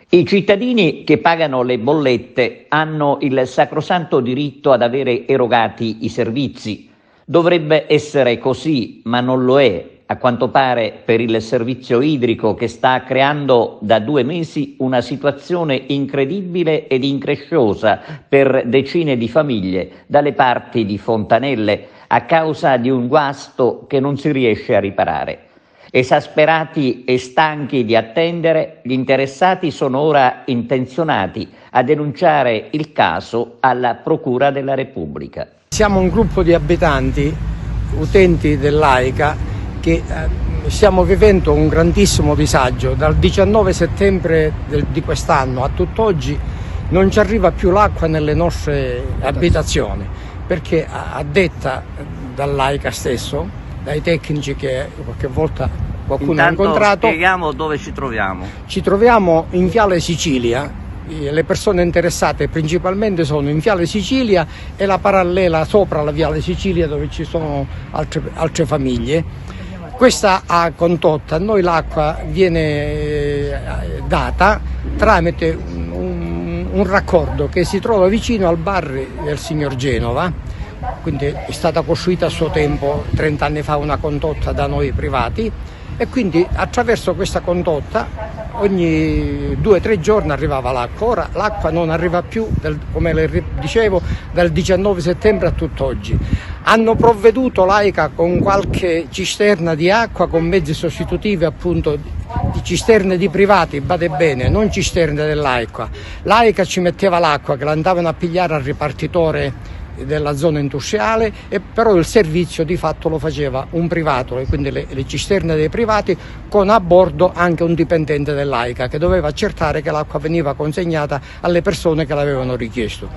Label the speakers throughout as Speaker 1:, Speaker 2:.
Speaker 1: I cittadini che pagano le bollette hanno il sacrosanto diritto ad avere erogati i servizi. Dovrebbe essere così, ma non lo è, a quanto pare, per il servizio idrico che sta creando da 2 mesi una situazione incredibile ed incresciosa per decine di famiglie dalle parti di Fontanelle a causa di un guasto che non si riesce a riparare. Esasperati e stanchi di attendere, gli interessati sono ora intenzionati a denunciare il caso alla Procura della Repubblica.
Speaker 2: Siamo un gruppo di abitanti, utenti dell'AICA, che stiamo vivendo un grandissimo disagio. Dal 19 settembre di quest'anno a tutt'oggi non ci arriva più l'acqua nelle nostre abitazioni, perché a detta dall'AICA stesso, dai tecnici che qualche volta qualcuno ha incontrato.
Speaker 1: Spieghiamo dove ci troviamo.
Speaker 2: Ci troviamo in Viale Sicilia. Le persone interessate principalmente sono in Viale Sicilia e la parallela sopra la Viale Sicilia, dove ci sono altre famiglie. Questa condotta, a noi l'acqua viene data tramite un raccordo che si trova vicino al bar del signor Genova. Quindi è stata costruita a suo tempo, 30 anni fa, una condotta da noi privati, e quindi attraverso questa condotta ogni 2-3 giorni arrivava l'acqua. Ora l'acqua non arriva più, come le dicevo, dal 19 settembre a tutt'oggi. Hanno provveduto l'AICA con qualche cisterna di acqua, con mezzi sostitutivi, appunto di cisterne di privati, bade bene, non cisterne dell'AICA. L'AICA ci metteva l'acqua che la andavano a pigliare al ripartitore della zona industriale, e però il servizio di fatto lo faceva un privato, e quindi le cisterne dei privati, con a bordo anche un dipendente dell'AICA che doveva accertare che l'acqua veniva consegnata alle persone che l'avevano richiesto.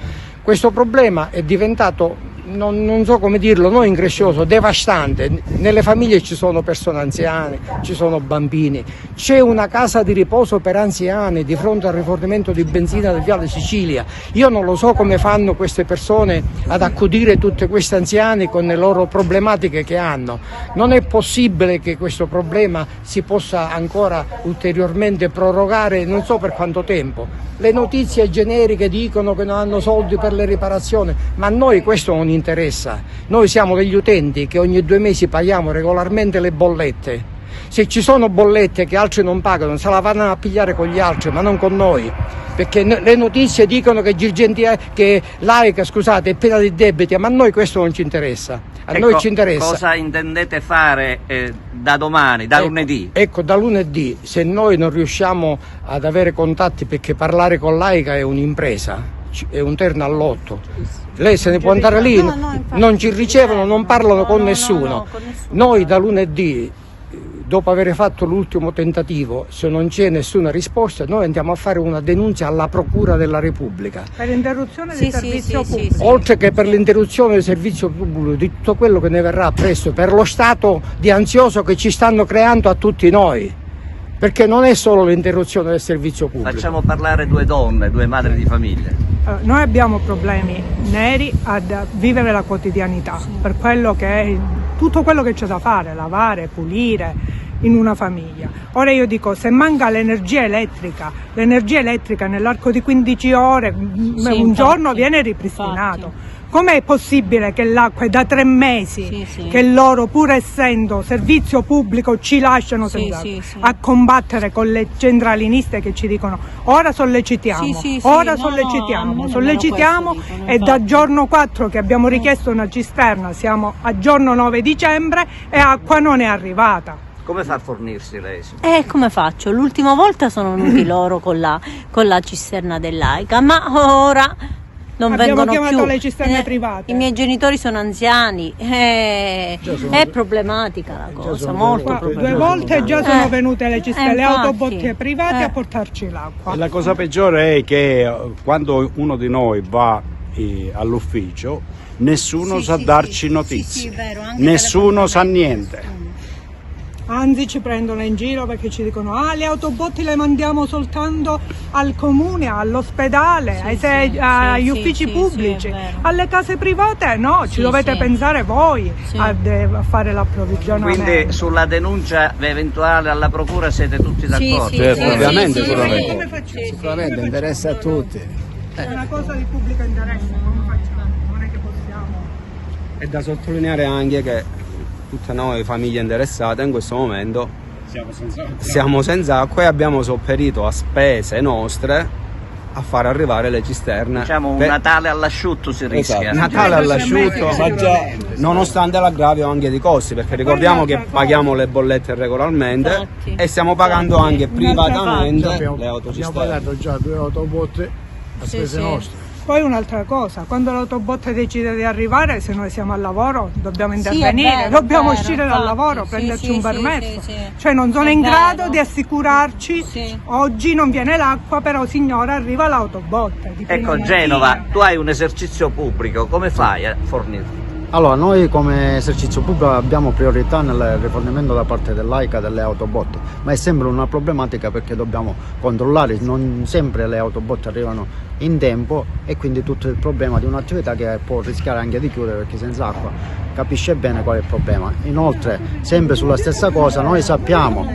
Speaker 2: Questo problema è diventato, non so come dirlo, non increscioso, devastante. Nelle famiglie ci sono persone anziane, ci sono bambini, c'è una casa di riposo per anziani di fronte al rifornimento di benzina del Viale Sicilia. Io non lo so come fanno queste persone ad accudire tutti questi anziani con le loro problematiche che hanno. Non è possibile che questo problema si possa ancora ulteriormente prorogare, non so per quanto tempo. Le notizie generiche dicono che non hanno soldi per le riparazioni, ma a noi questo non interessa. Noi siamo degli utenti che ogni 2 mesi paghiamo regolarmente le bollette. Se ci sono bollette che altri non pagano, se la vanno a pigliare con gli altri, ma non con noi. Perché le notizie dicono che l'AICA, scusate, è piena di debiti, ma a noi questo non ci interessa. Noi ci interessa.
Speaker 1: Cosa intendete fare da domani, da lunedì?
Speaker 2: Ecco, da lunedì, se noi non riusciamo ad avere contatti, perché parlare con l'AICA è un'impresa, è un terno all'otto. Lei se ne può andare lì, non ci ricevono, non parlano con nessuno. Noi da lunedì, dopo aver fatto l'ultimo tentativo, se non c'è nessuna risposta, noi andiamo a fare una denuncia alla Procura della Repubblica.
Speaker 3: Per l'interruzione del servizio pubblico.
Speaker 2: Oltre che per l'interruzione del servizio pubblico, di tutto quello che ne verrà appresso, per lo stato di ansioso che ci stanno creando a tutti noi. Perché non è solo l'interruzione del servizio pubblico.
Speaker 1: Facciamo parlare 2 donne, 2 madri di famiglia.
Speaker 3: Noi abbiamo problemi neri ad vivere la quotidianità, per quello che è tutto quello che c'è da fare, lavare, pulire in una famiglia. Ora io dico, se manca l'energia elettrica nell'arco di 15 ore, un giorno viene ripristinato. Com'è possibile che l'acqua è da 3 mesi che loro, pur essendo servizio pubblico, ci lasciano senza a combattere con le centraliniste che ci dicono ora sollecitiamo, sollecitiamo, e da giorno 4 che abbiamo richiesto una cisterna, siamo a giorno 9 dicembre e acqua non è arrivata.
Speaker 1: Come fa a fornirsi lei?
Speaker 4: Come faccio? L'ultima volta sono venuti loro con la cisterna dell'AICA, ma ora non
Speaker 3: abbiamo
Speaker 4: vengono
Speaker 3: chiamato
Speaker 4: più.
Speaker 3: le cisterne private.
Speaker 4: I miei genitori sono anziani, è problematica la cosa, molto problematica.
Speaker 3: 2 volte già sono venute le cisterne, le autobotti private a portarci l'acqua.
Speaker 5: La cosa peggiore è che quando uno di noi va all'ufficio, nessuno sa darci notizie,
Speaker 4: vero, anche
Speaker 5: nessuno sa niente.
Speaker 3: Anzi, ci prendono in giro perché ci dicono le autobotti le mandiamo soltanto al comune, all'ospedale, agli uffici pubblici, alle case private no, ci dovete pensare voi a fare l'approvvigionamento.
Speaker 1: Quindi sulla denuncia eventuale alla procura siete tutti d'accordo?
Speaker 5: Ovviamente,
Speaker 2: Sicuramente interessa a tutti.
Speaker 3: È una cosa di pubblico interesse, come facciamo? Non è che possiamo.
Speaker 6: È da sottolineare anche che tutte noi famiglie interessate in questo momento siamo senza acqua e abbiamo sopperito a spese nostre a far arrivare le cisterne.
Speaker 1: Diciamo un Natale all'asciutto si rischia.
Speaker 6: Natale all'asciutto, nonostante l'aggravio anche di costi, perché ricordiamo che paghiamo le bollette regolarmente e stiamo pagando anche privatamente le
Speaker 2: Abbiamo
Speaker 6: autocisterne.
Speaker 2: pagato già 2 autobotte a spese nostre.
Speaker 3: Poi un'altra cosa, quando l'autobotte decide di arrivare, se noi siamo al lavoro dobbiamo intervenire, dobbiamo uscire dal lavoro, prenderci un permesso, cioè non sono in grado di assicurarci, oggi non viene l'acqua, però signora arriva l'autobotte.
Speaker 1: Ecco Genova, tu hai un esercizio pubblico, come fai a fornirlo?
Speaker 7: Allora, noi come esercizio pubblico abbiamo priorità nel rifornimento da parte dell'AICA delle autobotte, ma è sempre una problematica perché dobbiamo controllare, non sempre le autobotte arrivano in tempo e quindi tutto il problema di un'attività che può rischiare anche di chiudere perché senza acqua capisce bene qual è il problema. Inoltre, sempre sulla stessa cosa, noi sappiamo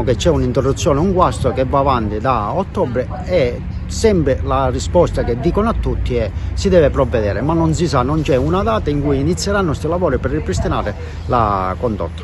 Speaker 7: che c'è un'interruzione, un guasto che va avanti da ottobre e sempre la risposta che dicono a tutti è si deve provvedere, ma non si sa, non c'è una data in cui inizieranno questi lavori per ripristinare la condotta.